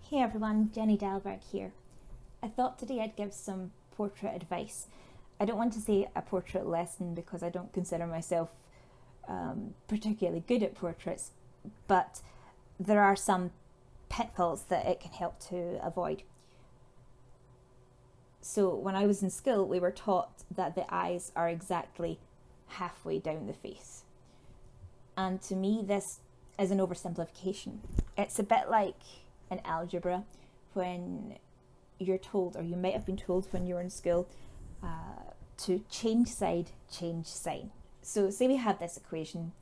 Hey everyone, Jenny Dalberg here. I thought today I'd give some portrait advice. I don't want to say a portrait lesson because I don't consider myself particularly good at portraits, but there are some pitfalls that it can help to avoid. So when I was in school, we were taught that the eyes are exactly halfway down the face. And to me, this is an oversimplification. It's a bit like in algebra when you're told, or you might have been told when you were in school, to change side, change sign. So say we have this equation,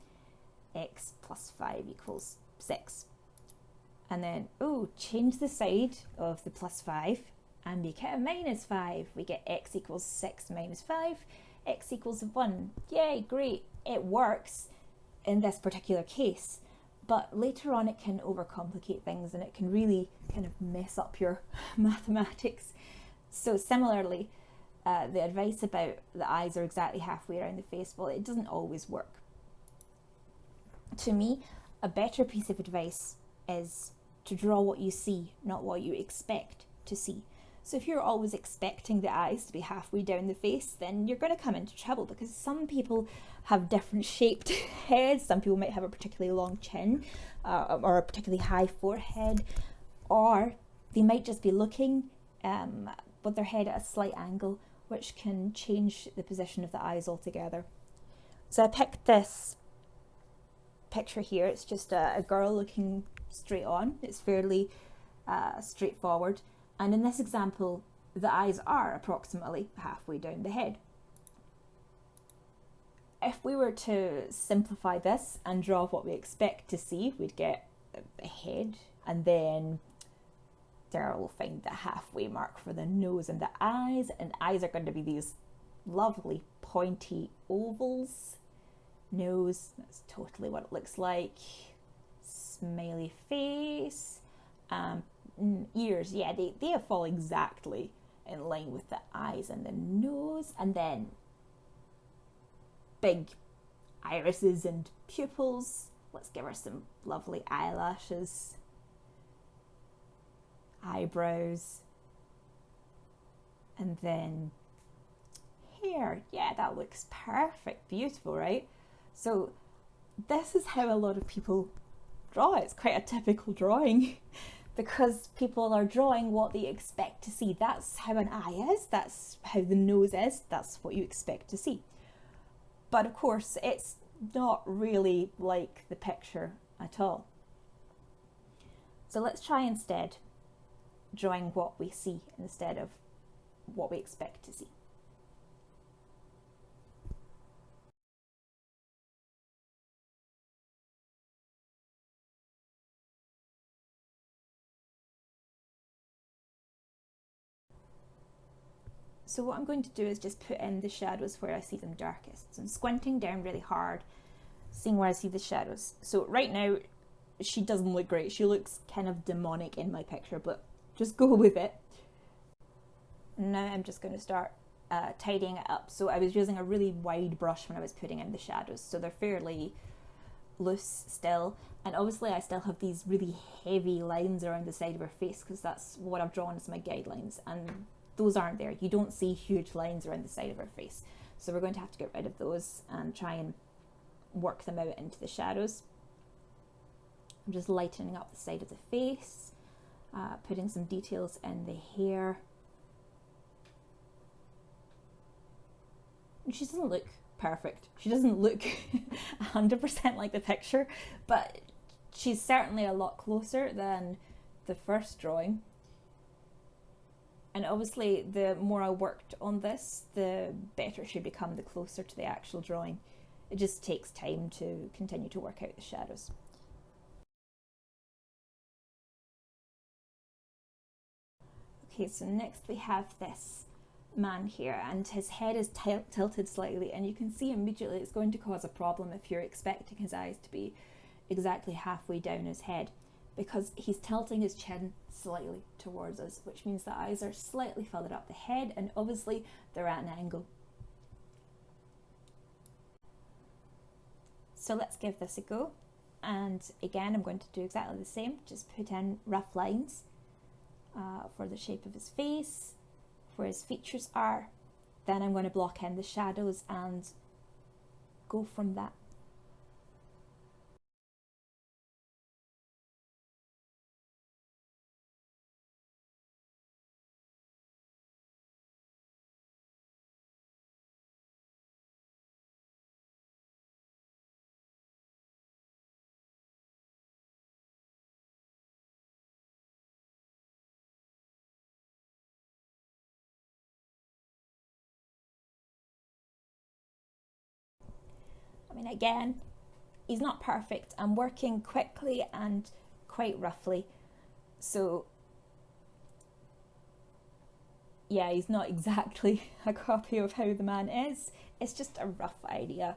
x plus 5 equals 6. And then, change the side of the plus 5 and make it a minus 5. We get x equals 6 minus 5, x equals 1. Yay, great, it works in this particular case. But later on it can overcomplicate things and it can really kind of mess up your mathematics. So similarly, the advice about the eyes are exactly halfway around the face, well, it doesn't always work. To me, a better piece of advice is to draw what you see, not what you expect to see. So if you're always expecting the eyes to be halfway down the face, then you're going to come into trouble because some people have different shaped heads. Some people might have a particularly long chin or a particularly high forehead, or they might just be looking with their head at a slight angle, which can change the position of the eyes altogether. So I picked this picture here. It's just a girl looking straight on. It's fairly straightforward. And in this example, the eyes are approximately halfway down the head. If we were to simplify this and draw what we expect to see, we'd get a head, and then there we'll find the halfway mark for the nose and the eyes. And eyes are going to be these lovely pointy ovals. Nose, that's totally what it looks like. Smiley face. Ears, yeah, they fall exactly in line with the eyes and the nose, and then big irises and pupils. Let's give her some lovely eyelashes, eyebrows, and then hair. Yeah, that looks perfect, beautiful, right? So this is how a lot of people draw. It's quite a typical drawing. Because people are drawing what they expect to see. That's how an eye is, that's how the nose is, that's what you expect to see. But of course, it's not really like the picture at all. So let's try instead drawing what we see instead of what we expect to see. So what I'm going to do is just put in the shadows where I see them darkest. So I'm squinting down really hard, seeing where I see the shadows. So right now, she doesn't look great. She looks kind of demonic in my picture, but just go with it. Now I'm just going to start tidying it up. So I was using a really wide brush when I was putting in the shadows, so they're fairly loose still. And obviously I still have these really heavy lines around the side of her face because that's what I've drawn as my guidelines. And those aren't there. You don't see huge lines around the side of her face. So we're going to have to get rid of those and try and work them out into the shadows. I'm just lightening up the side of the face, putting some details in the hair. And she doesn't look perfect. She doesn't look 100% like the picture, but she's certainly a lot closer than the first drawing. And obviously, the more I worked on this, the better she become, the closer to the actual drawing. It just takes time to continue to work out the shadows. Okay, so next we have this man here, and his head is tilted slightly, and you can see immediately it's going to cause a problem if you're expecting his eyes to be exactly halfway down his head, because he's tilting his chin slightly towards us, which means the eyes are slightly further up the head, and obviously they're at an angle. So let's give this a go. And again, I'm going to do exactly the same, just put in rough lines. for the shape of his face, where his features are. Then I'm going to block in the shadows and go from that. I mean, again, he's not perfect. I'm working quickly and quite roughly. So, yeah, he's not exactly a copy of how the man is. It's just a rough idea.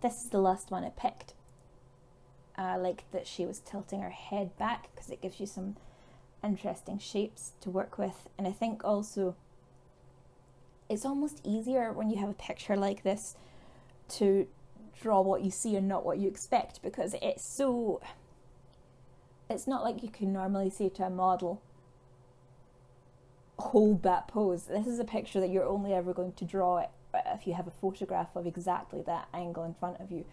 This is the last one I picked. I like that she was tilting her head back because it gives you some interesting shapes to work with. And I think also it's almost easier when you have a picture like this to draw what you see and not what you expect, because it's not like you can normally say to a model, hold that pose. This is a picture that you're only ever going to draw it if you have a photograph of exactly that angle in front of you.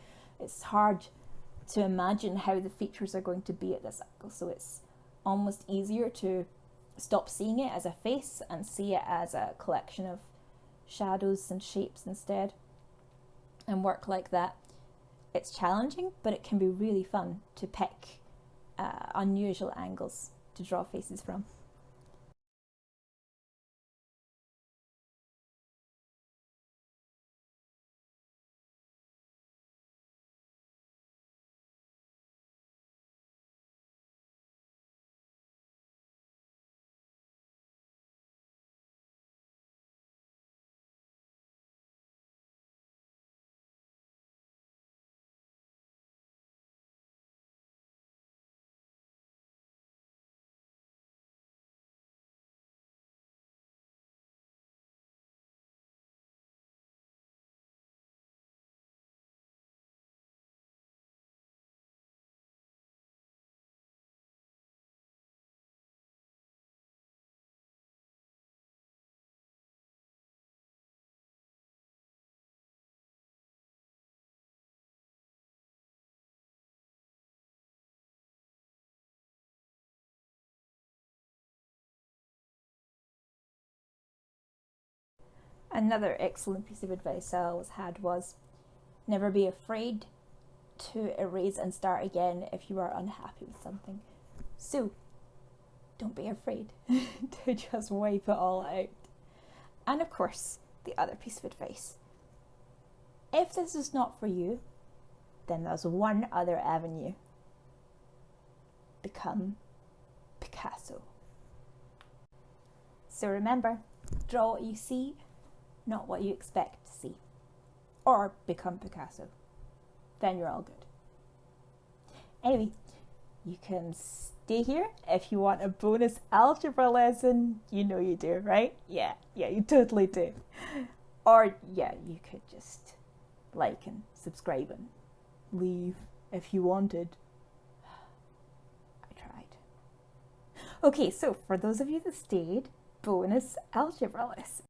It's hard to imagine how the features are going to be at this angle, so it's almost easier to stop seeing it as a face and see it as a collection of shadows and shapes instead, and work like that. It's challenging, but it can be really fun to pick unusual angles to draw faces from. Another excellent piece of advice I always had was never be afraid to erase and start again if you are unhappy with something. So, don't be afraid to just wipe it all out. And of course, the other piece of advice, if this is not for you, then there's one other avenue. Become Picasso. So remember, draw what you see, not what you expect to see. Or become Picasso. Then you're all good. Anyway, you can stay here if you want a bonus algebra lesson. You know you do, right? Yeah, you totally do. Or, yeah, you could just like and subscribe and leave if you wanted. I tried. Okay, so for those of you that stayed, bonus algebra lesson.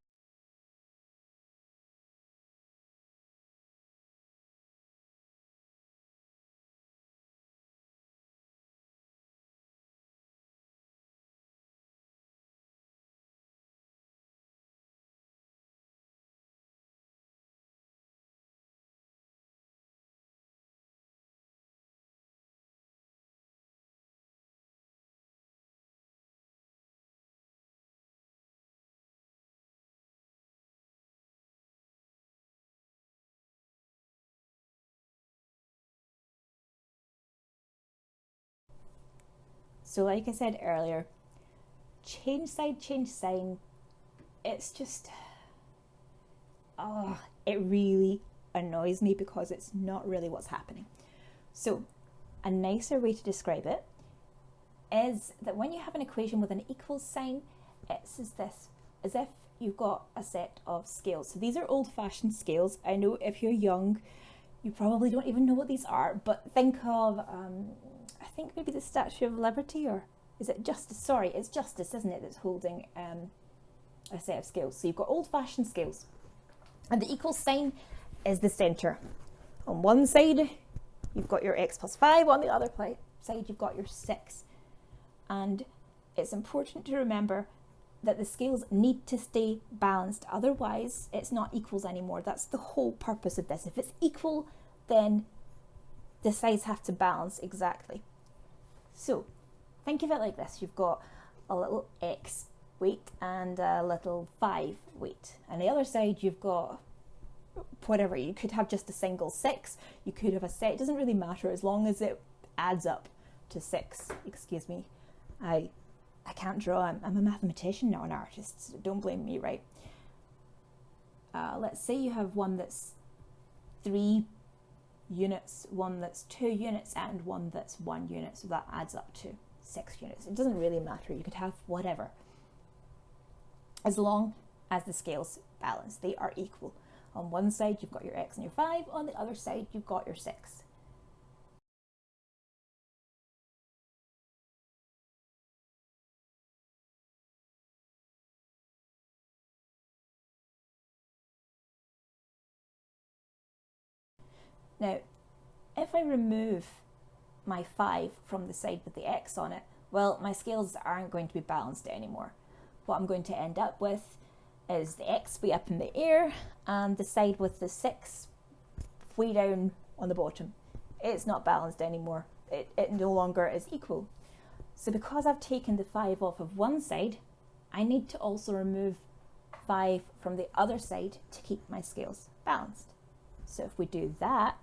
So like I said earlier, change side, change sign, it's just, it really annoys me because it's not really what's happening. So a nicer way to describe it is that when you have an equation with an equals sign, it's as if you've got a set of scales. So these are old-fashioned scales. I know if you're young, you probably don't even know what these are, but think of, I think maybe the Statue of Liberty, or is it Justice? Sorry, it's Justice, isn't it, that's holding a set of scales. So you've got old-fashioned scales, and the equal sign is the centre. On one side, you've got your x plus 5, on the other side, you've got your 6. And it's important to remember that the scales need to stay balanced, otherwise it's not equals anymore. That's the whole purpose of this. If it's equal, then the sides have to balance exactly. So think of it like this. You've got a little x weight and a little 5 weight. And the other side, you've got whatever. You could have just a single 6. You could have a set. It doesn't really matter as long as it adds up to 6. Excuse me. I can't draw. I'm a mathematician, not an artist, so don't blame me, right? Let's say you have one that's 3 units, one that's 2 units, and one that's 1 unit, so that adds up to 6 units. It doesn't really matter. You could have whatever. As long as the scales balance, they are equal. On one side, you've got your x and your 5. On the other side, you've got your 6. Now, if I remove my 5 from the side with the x on it, well, my scales aren't going to be balanced anymore. What I'm going to end up with is the x way up in the air and the side with the 6 way down on the bottom. It's not balanced anymore. It no longer is equal. So because I've taken the 5 off of one side, I need to also remove 5 from the other side to keep my scales balanced. So if we do that,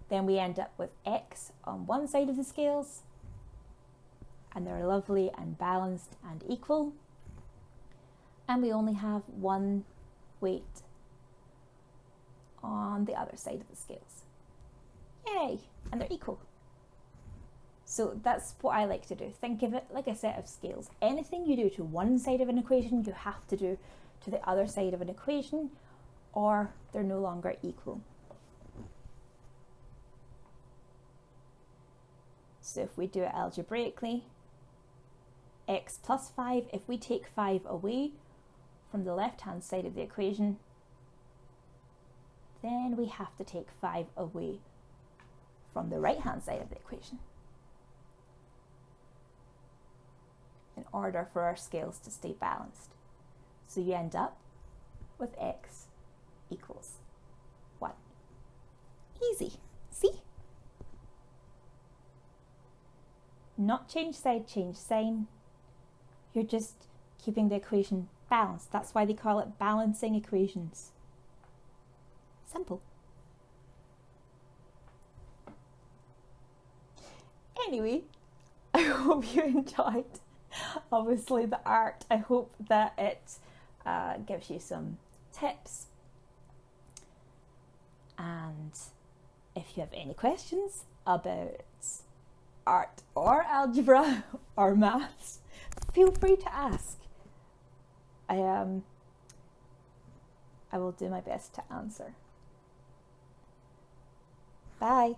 then we end up with x on one side of the scales, and they're lovely and balanced and equal. And we only have 1 weight on the other side of the scales. Yay! And they're equal. So that's what I like to do. Think of it like a set of scales. Anything you do to one side of an equation, you have to do to the other side of an equation, or they're no longer equal. So if we do it algebraically, x plus 5, if we take 5 away from the left-hand side of the equation, then we have to take 5 away from the right-hand side of the equation in order for our scales to stay balanced. So you end up with x equals 1. Easy. See? Not change side, change sign. You're just keeping the equation balanced. That's why they call it balancing equations. Simple. Anyway, I hope you enjoyed, obviously, the art. I hope that it gives you some tips. And if you have any questions about art or algebra or maths, feel free to ask. I will do my best to answer. Bye.